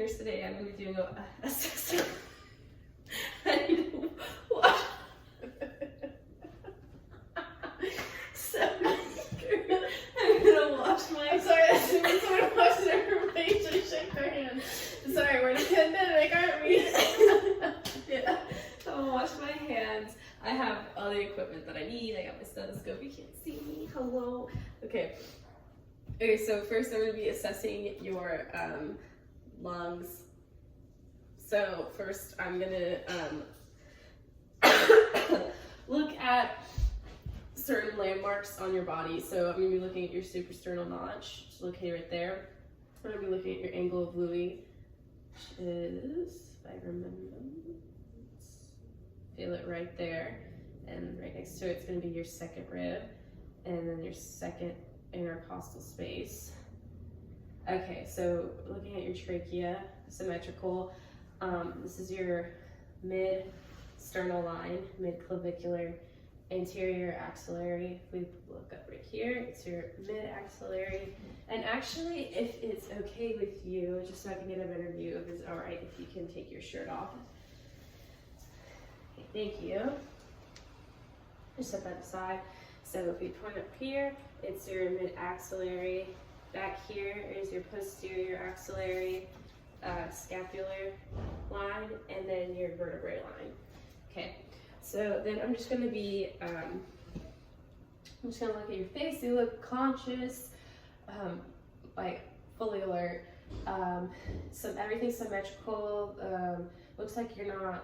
fingers today. I'm going to be doing a system. I need to wash. So I'm going to wash my... I'm sorry, as soon as someone washes their face, just shake their hand. Sorry, we're in a pandemic, aren't we? Yeah. So I'm going to wash my hands. I have all the equipment that I need. I got my stethoscope. You can't see me. Hello. Okay. Okay, so first I'm going to be assessing your lungs. So first I'm going to look at certain landmarks on your body. So I'm going to be looking at your suprasternal notch, just located right there. I'm going to be looking at your angle of Louis, which is, if I remember, feel it right there. And right next to it, it's going to be your second rib, and then your second intercostal space. Okay, so looking at your trachea, symmetrical. This is your mid-sternal line, mid-clavicular, anterior axillary. If we look up right here, it's your mid-axillary. And actually, if it's okay with you, just so I can get a better view, if it's all right if you can take your shirt off. Okay, thank you. Just set that aside. So if we point up here, it's your mid-axillary. Back here is your posterior axillary, scapular line, and then your vertebrae line. Okay, so then I'm just gonna be, I'm just gonna look at your face. You look conscious, like fully alert. Everything's symmetrical. Looks like you're not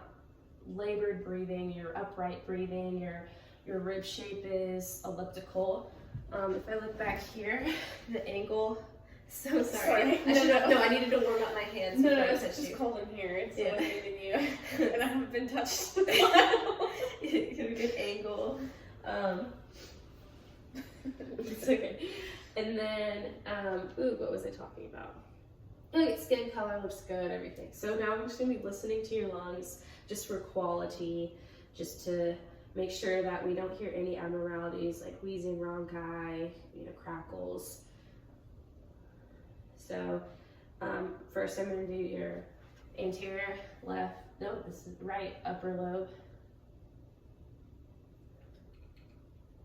labored breathing. You're upright breathing. Your rib shape is elliptical. If I look back here, the angle. So sorry. No, I needed to warm up my hands. No, it's just cold in here. It's so good in you, and I haven't been touched. Get a good angle. It's okay. And then, what was I talking about? Okay, skin color looks good, everything. So now I'm just gonna be listening to your lungs, just for quality, just to make sure that we don't hear any abnormalities like wheezing, rhonchi, crackles. So first I'm going to do your anterior left, no, this is right upper lobe.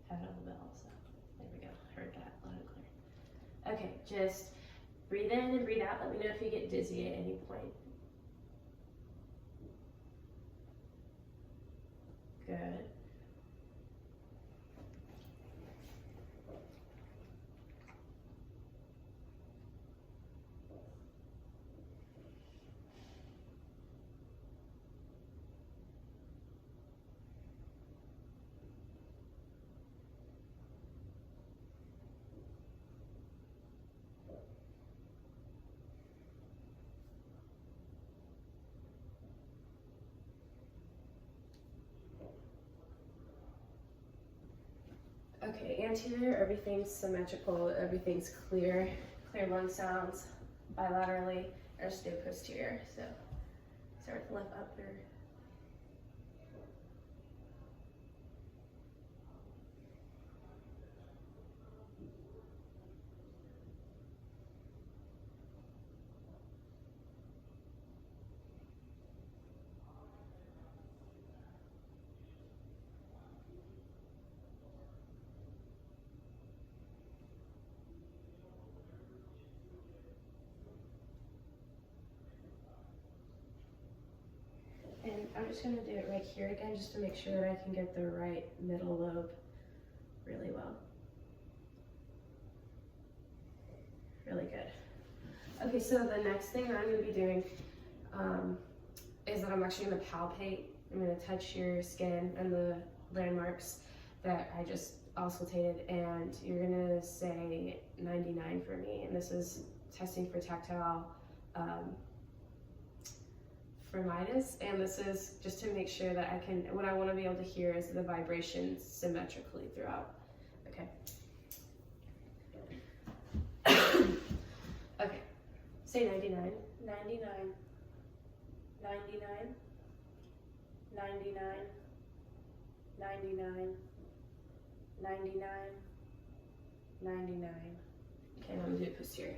Have it on the bell, so there we go, heard that loud and clear. Okay, just breathe in and breathe out. Let me know if you get dizzy at any point. Good. Okay, anterior, everything's symmetrical, everything's clear lung sounds bilaterally. I just do posterior, so start with left upper. And I'm just going to do it right here again, just to make sure that I can get the right middle lobe really well. Really good. Okay, so the next thing that I'm going to be doing is that I'm actually going to palpate. I'm going to touch your skin and the landmarks that I just auscultated, and you're going to say 99 for me. And this is testing for tactile firmitis, and this is just to make sure that I can, what I want to be able to hear is the vibrations symmetrically throughout. Okay. Okay. Say 99. 99. 99. 99. 99. 99. 99. Okay, I'm gonna do posterior.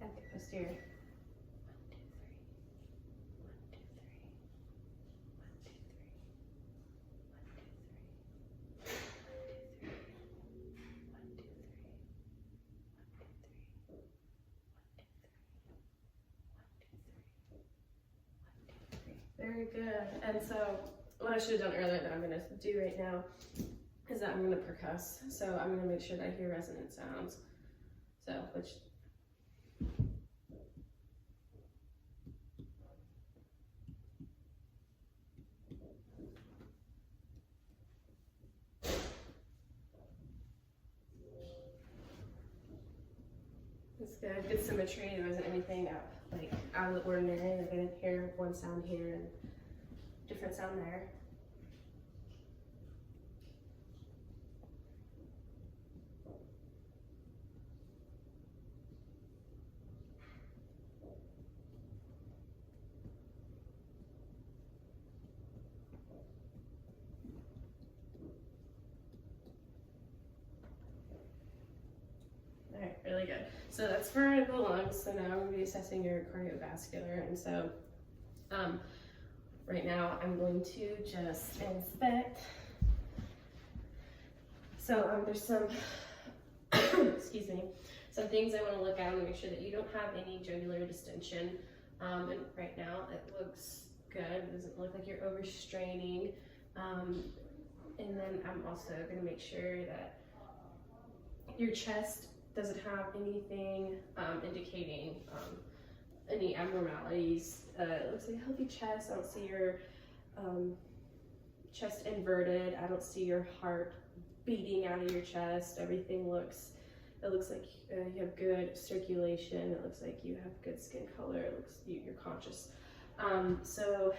At the posterior. Very good. And so what I should have done earlier that I'm going to do right now is that I'm going to percuss. So I'm going to make sure that I hear resonant sounds. So, which is good. Good symmetry. There wasn't anything out of the ordinary. Like I didn't hear one sound here and different sound there. All right, really good. So that's for the lungs. So now I'm going to be assessing your cardiovascular. And so right now I'm going to just inspect. So there's some, excuse me, some things I want to look at and make sure that you don't have any jugular distension. And right now it looks good. It doesn't look like you're overstraining. And then I'm also going to make sure that your chest doesn't have anything indicating any abnormalities. It looks like a healthy chest. I don't see your chest inverted. I don't see your heart beating out of your chest. Everything looks, it looks like you have good circulation. It looks like you have good skin color. It looks you're conscious. So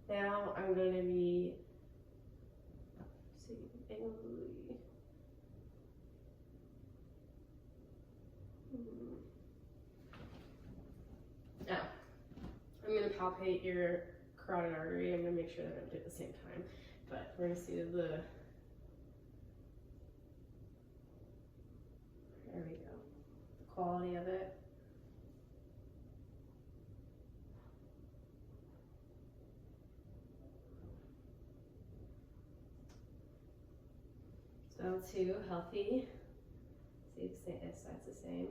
now I'm going to be, now I'm going to palpate your carotid artery. I'm going to make sure that I don't do it at the same time, but we're going to see the, there we go, the quality of it. So 2, healthy. See if that's the same.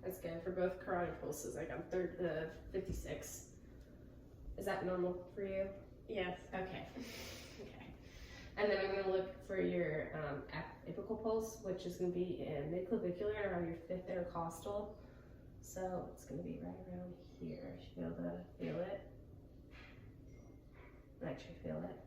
That's good for both carotid pulses. I got 56. Is that normal for you? Yes. Okay. Okay. And then I'm going to look for your apical pulse, which is going to be in mid-clavicular around your 5th intercostal. So it's going to be right around here. You should be able to feel it. Actually feel it.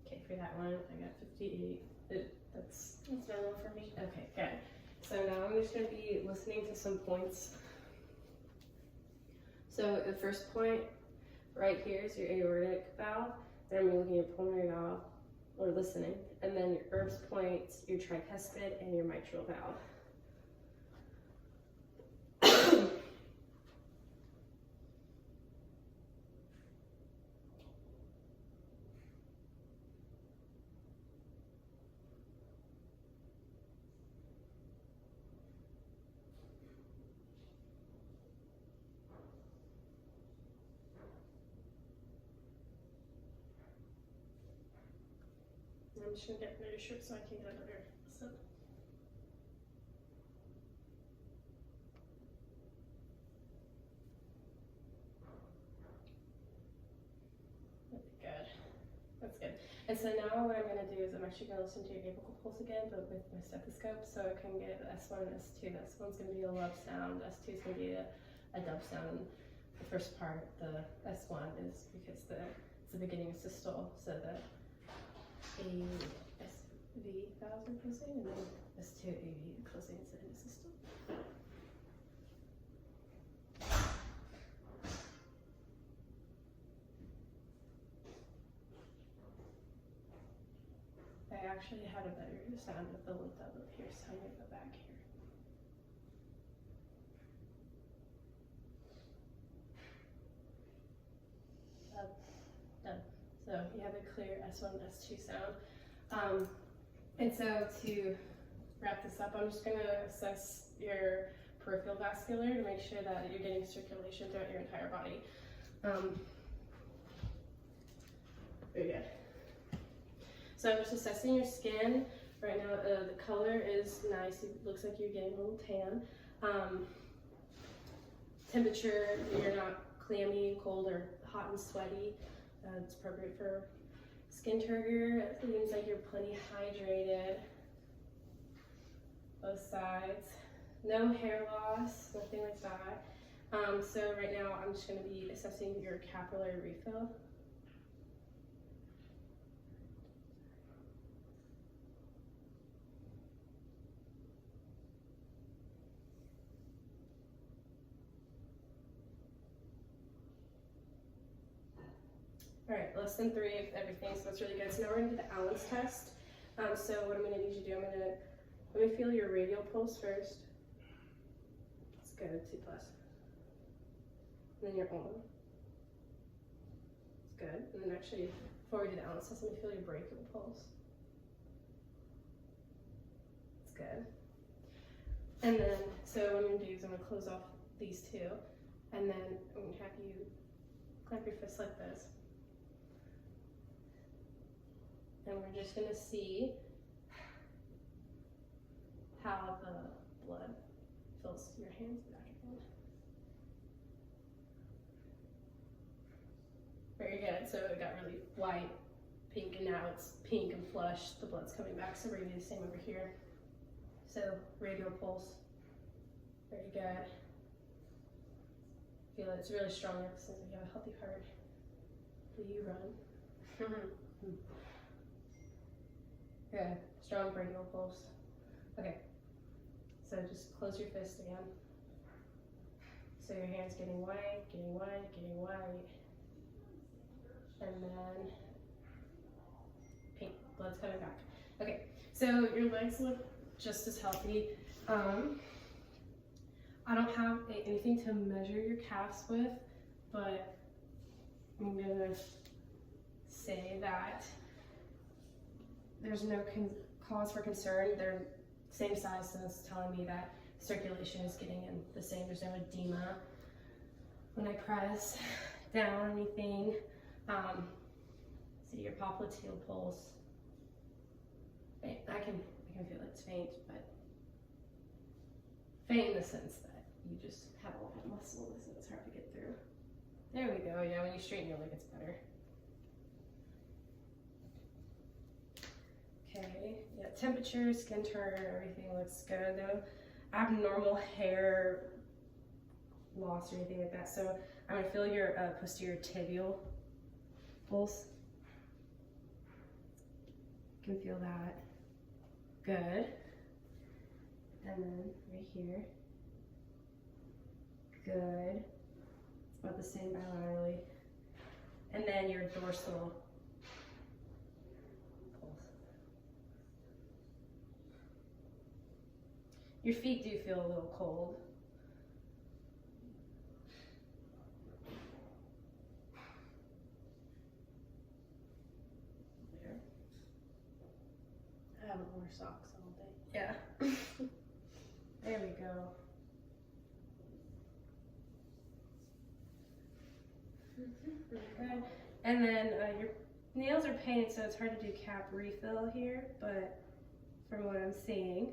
Okay, for that one, I got 58. That's normal for me. okay, good. So now I'm just going to be listening to some points. So the first point right here is your aortic valve. Then I'm looking at your pulmonary valve, or listening. And then your Erb's point, your tricuspid, and your mitral valve. I'm just gonna get another shirt so I can get another sip. Good. That's good. And so now what I'm going to do is I'm actually going to listen to your apical pulse again, but with my stethoscope, so I can get S1 and S2. The S1's going to be a love sound. S2 is going to be a dub sound. The first part, the S1, is because it's the beginning of systole, so the ASV valves are closing, and then S2 AV closing is the end of systole. I actually had a better sound with the lift up here, so I'm going to go back here. Done. So you have a clear S1, S2 sound. And so to wrap this up, I'm just going to assess your peripheral vascular to make sure that you're getting circulation throughout your entire body. Very good. So I'm just assessing your skin. Right now the color is nice. It looks like you're getting a little tan. Temperature, you're not clammy, cold, or hot and sweaty. It's appropriate for skin turgor. It seems like you're plenty hydrated. Both sides. No hair loss, nothing like that. So right now I'm just going to be assessing your capillary refill. All right, less than 3 of everything, so that's really good. So now we're gonna do the Allen's test. So what I'm gonna need you to do, I'm let me feel your radial pulse first. It's good, 2+. And then your own. It's good. And then actually, before we do the ounces, let me feel your brachial pulse. It's good. And then, so what I'm gonna do is I'm gonna close off these two, and then I'm gonna have you clamp your fist like this. And we're just gonna see how the blood fills your hands back again. Very good. So it got really white, pink, and now it's pink and flush. The blood's coming back. So we're gonna do the same over here. So radial pulse. Very good. Feel it. It's really strong since you have a healthy heart. Will you run? Good. Strong brachial pulse. Okay. So just close your fist again. So your hand's getting white, getting white, getting white. And then pink. Blood's coming back. Okay. So your legs look just as healthy. I don't have anything to measure your calves with, but I'm gonna say that there's no cause for concern. They're same size, so it's telling me that circulation is getting in the same. There's no edema. When I press down anything, see your popliteal pulse. I can feel it's faint, but faint in the sense that you just have a lot of muscle, so it's hard to get through. There we go. Yeah, when you straighten your leg, it's better. Okay, yeah, temperature, skin tone, everything looks good. No abnormal hair loss or anything like that. So I'm gonna feel your posterior tibial pulse. You can feel that. Good. And then right here. Good. It's about the same bilaterally. And then your dorsal pulse. Your feet do feel a little cold. There. I haven't worn socks all day. Yeah. There we go. Good. And then your nails are painted, so it's hard to do cap refill here, but from what I'm seeing,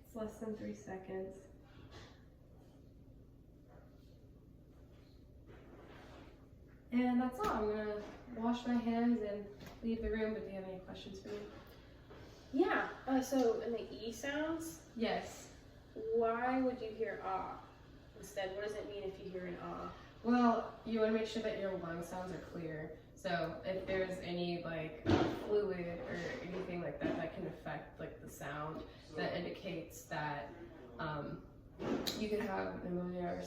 it's less than 3 seconds. And that's all. I'm gonna wash my hands and leave the room, but do you have any questions for me? Yeah. So in the E sounds, Yes. why would you hear ah instead? What does it mean if you hear an ah? Well, you want to make sure that your lung sounds are clear. So if there's any like fluid or anything like that that can affect like the sound, that indicates that you could have pneumonia or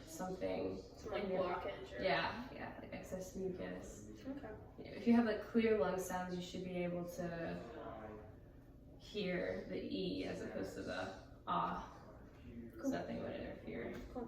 something. Some like in your- blockage or Yeah, like excess mucus. Okay. If you have like clear lung sounds, you should be able to hear the E as opposed to the ah. Cool. So nothing would interfere. Cool.